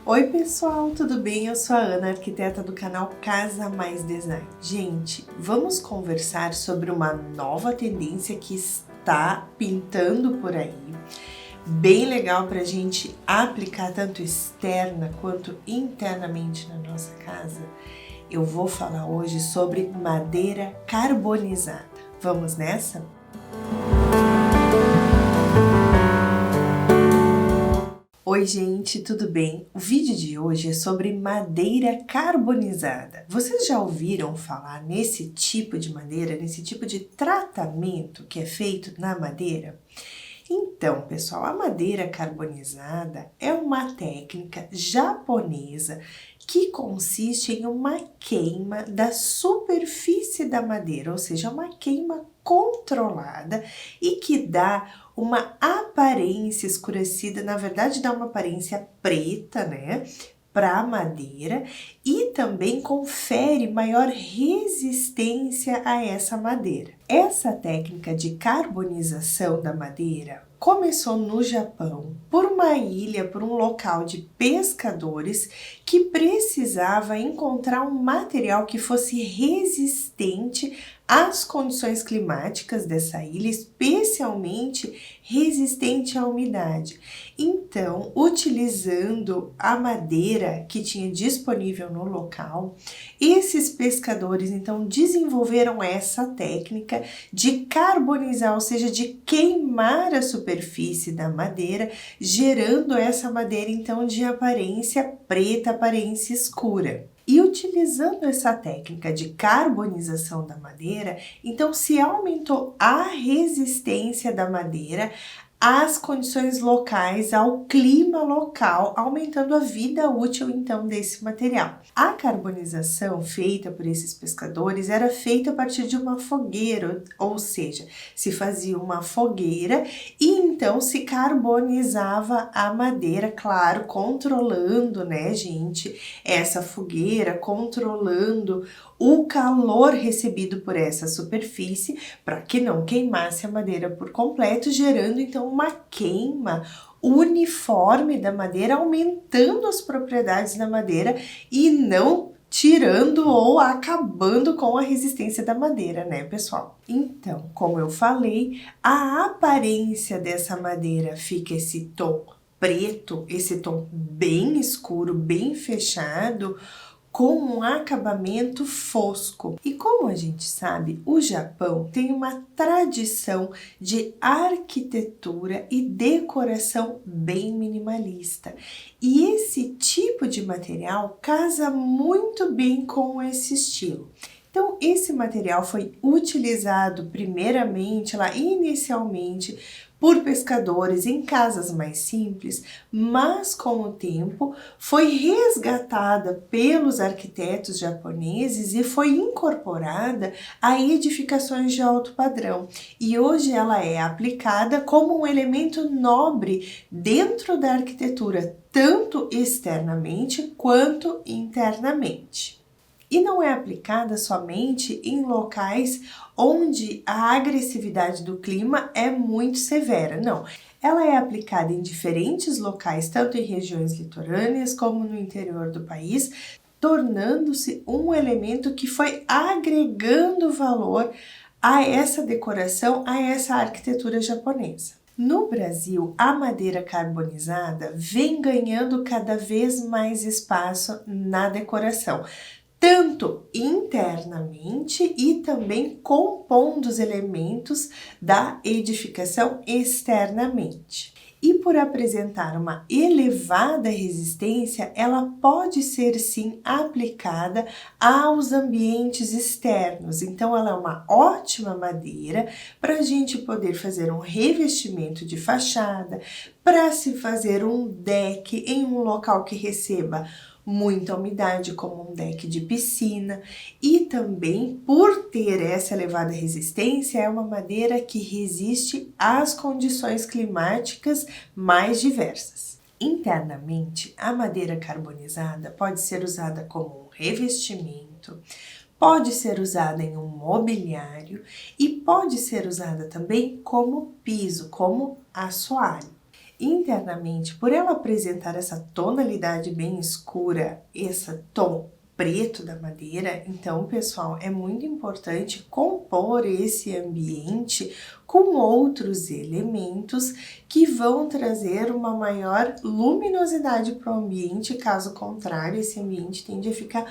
Oi pessoal, tudo bem? Eu sou a Ana, arquiteta do canal Casa Mais Design. Gente, vamos conversar sobre uma nova tendência que está pintando por aí, bem legal para a gente aplicar tanto externa quanto internamente na nossa casa. Eu vou falar hoje sobre madeira carbonizada. Vamos nessa? Oi gente, tudo bem? O vídeo de hoje é sobre madeira carbonizada. Vocês já ouviram falar nesse tipo de madeira, nesse tipo de tratamento que é feito na madeira? Então, pessoal, a madeira carbonizada é uma técnica japonesa que consiste em uma queima da superfície da madeira, ou seja, uma queima controlada e que dá uma aparência escurecida, na verdade dá uma aparência preta, né, para a madeira e também confere maior resistência a essa madeira. Essa técnica de carbonização da madeira começou no Japão, por uma ilha, por um local de pescadores que precisava encontrar um material que fosse resistente às condições climáticas dessa ilha, especialmente resistente à umidade. Então, utilizando a madeira que tinha disponível no local, esses pescadores então desenvolveram essa técnica de carbonizar, ou seja, de queimar a superfície da madeira, gerando essa madeira então de aparência preta, aparência escura. E utilizando essa técnica de carbonização da madeira, então se aumentou a resistência da madeira às condições locais, ao clima local, aumentando a vida útil então desse material. A carbonização feita por esses pescadores era feita a partir de uma fogueira, ou seja, se fazia uma fogueira e então se carbonizava a madeira, claro, controlando, né, gente, essa fogueira, controlando o calor recebido por essa superfície para que não queimasse a madeira por completo, gerando então uma queima uniforme da madeira, aumentando as propriedades da madeira e não tirando ou acabando com a resistência da madeira, né, pessoal? Então, como eu falei, a aparência dessa madeira fica esse tom preto, esse tom bem escuro, bem fechado, com um acabamento fosco. E como a gente sabe, o Japão tem uma tradição de arquitetura e decoração bem minimalista. E esse tipo de material casa muito bem com esse estilo. Então, esse material foi utilizado primeiramente, lá inicialmente, por pescadores em casas mais simples, mas com o tempo foi resgatada pelos arquitetos japoneses e foi incorporada a edificações de alto padrão. E hoje ela é aplicada como um elemento nobre dentro da arquitetura, tanto externamente quanto internamente. E não é aplicada somente em locais onde a agressividade do clima é muito severa, não. Ela é aplicada em diferentes locais, tanto em regiões litorâneas como no interior do país, tornando-se um elemento que foi agregando valor a essa decoração, a essa arquitetura japonesa. No Brasil, a madeira carbonizada vem ganhando cada vez mais espaço na decoração, tanto internamente e também compondo os elementos da edificação externamente. E por apresentar uma elevada resistência, ela pode ser sim aplicada aos ambientes externos. Então, ela é uma ótima madeira para a gente poder fazer um revestimento de fachada, para se fazer um deck em um local que receba muita umidade, como um deck de piscina, e também por ter essa elevada resistência, é uma madeira que resiste às condições climáticas mais diversas. Internamente, a madeira carbonizada pode ser usada como um revestimento, pode ser usada em um mobiliário e pode ser usada também como piso, como assoalho. Internamente, por ela apresentar essa tonalidade bem escura, esse tom preto da madeira, então, pessoal, é muito importante compor esse ambiente com outros elementos que vão trazer uma maior luminosidade para o ambiente, caso contrário, esse ambiente tende a ficar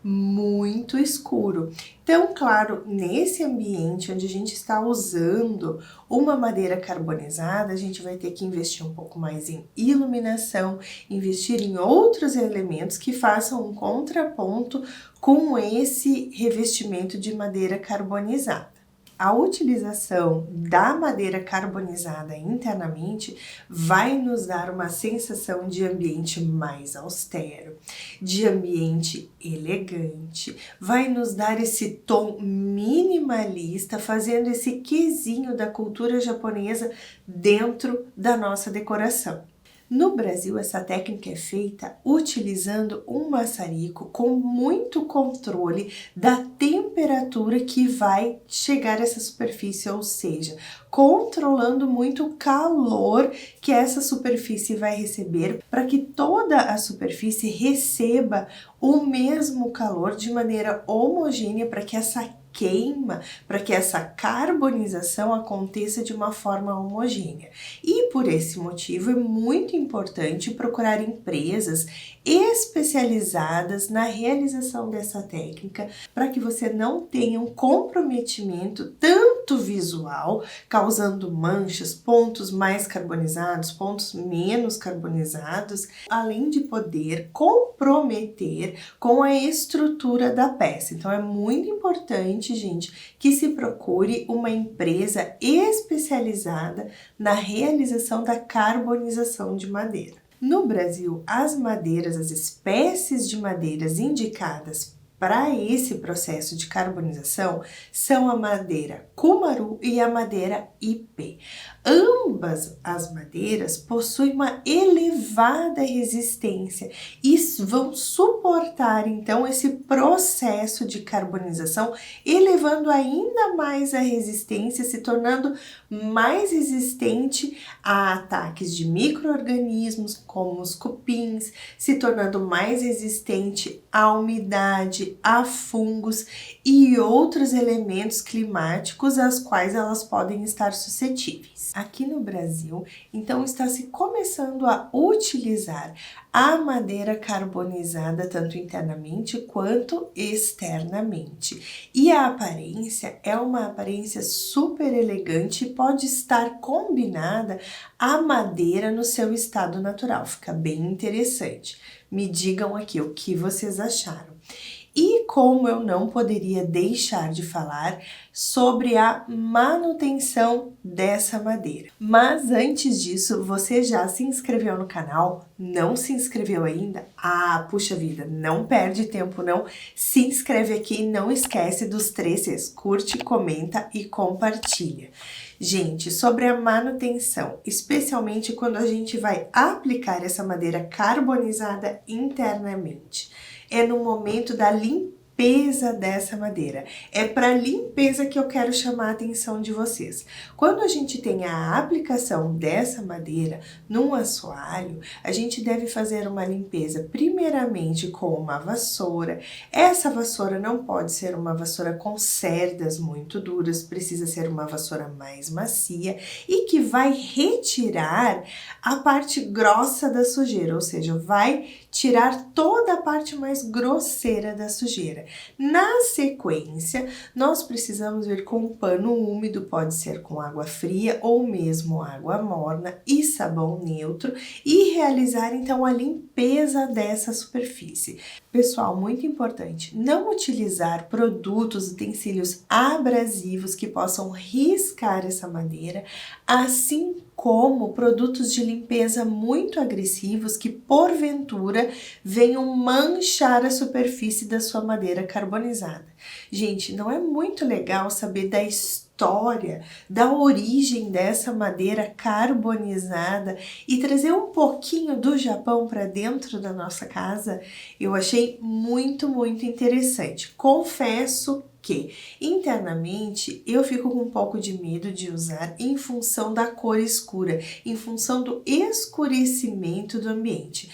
muito escuro. Então, claro, nesse ambiente onde a gente está usando uma madeira carbonizada, a gente vai ter que investir um pouco mais em iluminação, investir em outros elementos que façam um contraponto com esse revestimento de madeira carbonizada. A utilização da madeira carbonizada internamente vai nos dar uma sensação de ambiente mais austero, de ambiente elegante, vai nos dar esse tom minimalista, fazendo esse quesinho da cultura japonesa dentro da nossa decoração. No Brasil, essa técnica é feita utilizando um maçarico com muito controle da temperatura que vai chegar a essa superfície, ou seja, controlando muito o calor que essa superfície vai receber para que toda a superfície receba o mesmo calor de maneira homogênea, para que essa queima, para que essa carbonização aconteça de uma forma homogênea. E por esse motivo é muito importante procurar empresas especializadas na realização dessa técnica, para que você não tenha um comprometimento tanto visual, causando manchas, pontos mais carbonizados, pontos menos carbonizados, além de poder comprometer com a estrutura da peça. Então é muito importante, gente, que se procure uma empresa especializada na realização da carbonização de madeira. No Brasil, as madeiras, as espécies de madeiras indicadas para esse processo de carbonização são a madeira Cumaru e a madeira Ipê. Ambas as madeiras possuem uma elevada resistência e vão suportar então esse processo de carbonização, elevando ainda mais a resistência, se tornando mais resistente a ataques de micro-organismos como os cupins, se tornando mais resistente à umidade, a fungos e outros elementos climáticos aos quais elas podem estar suscetíveis. Aqui no Brasil, então, está se começando a utilizar a madeira carbonizada tanto internamente quanto externamente. E a aparência é uma aparência super elegante e pode estar combinada à madeira no seu estado natural. Fica bem interessante. Me digam aqui o que vocês acharam. E como eu não poderia deixar de falar sobre a manutenção dessa madeira. Mas antes disso, você já se inscreveu no canal? Não se inscreveu ainda? Ah, puxa vida, não perde tempo não. Se inscreve aqui e não esquece dos 3 Cs. Curte, comenta e compartilha. Gente, sobre a manutenção, especialmente quando a gente vai aplicar essa madeira carbonizada internamente, é no momento da limpeza dessa madeira. É para limpeza que eu quero chamar a atenção de vocês. Quando a gente tem a aplicação dessa madeira num assoalho, a gente deve fazer uma limpeza primeiramente com uma vassoura. Essa vassoura não pode ser uma vassoura com cerdas muito duras, precisa ser uma vassoura mais macia e que vai retirar a parte grossa da sujeira, ou seja, vai tirar toda a parte mais grosseira da sujeira. Na sequência, nós precisamos vir com um pano úmido, pode ser com água fria ou mesmo água morna e sabão neutro, e realizar então a limpeza dessa superfície. Pessoal, muito importante, não utilizar produtos, utensílios abrasivos que possam riscar essa madeira, assim como produtos de limpeza muito agressivos que porventura venham manchar a superfície da sua madeira carbonizada. Gente, não é muito legal saber da história história da origem dessa madeira carbonizada e trazer um pouquinho do Japão para dentro da nossa casa, eu achei muito, muito interessante. Confesso que internamente eu fico com um pouco de medo de usar em função da cor escura, em função do escurecimento do ambiente.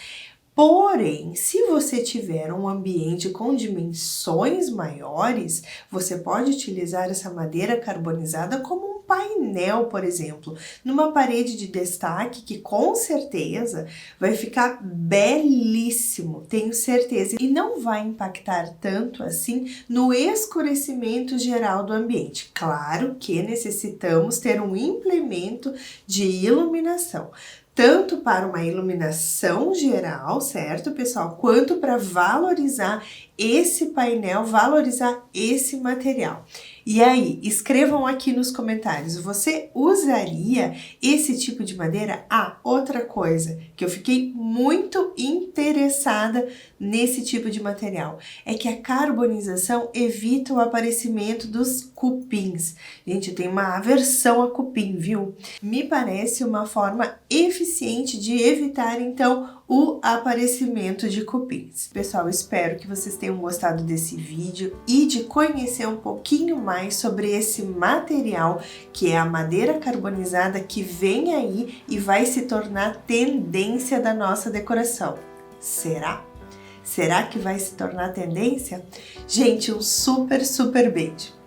Porém, se você tiver um ambiente com dimensões maiores, você pode utilizar essa madeira carbonizada como um painel, por exemplo, numa parede de destaque que com certeza vai ficar belíssimo, tenho certeza, e não vai impactar tanto assim no escurecimento geral do ambiente. Claro que necessitamos ter um implemento de iluminação, tanto para uma iluminação geral, certo, pessoal? Quanto para valorizar esse painel, valorizar esse material. E aí, escrevam aqui nos comentários, você usaria esse tipo de madeira? Ah, outra coisa que eu fiquei muito interessada nesse tipo de material é que a carbonização evita o aparecimento dos cupins. Gente, eu tenho uma aversão a cupim, viu? Me parece uma forma eficiente de evitar, então, o aparecimento de cupins. Pessoal, espero que vocês tenham gostado desse vídeo e de conhecer um pouquinho mais sobre esse material que é a madeira carbonizada que vem aí e vai se tornar tendência da nossa decoração. Será? Será que vai se tornar tendência? Gente, um super beijo!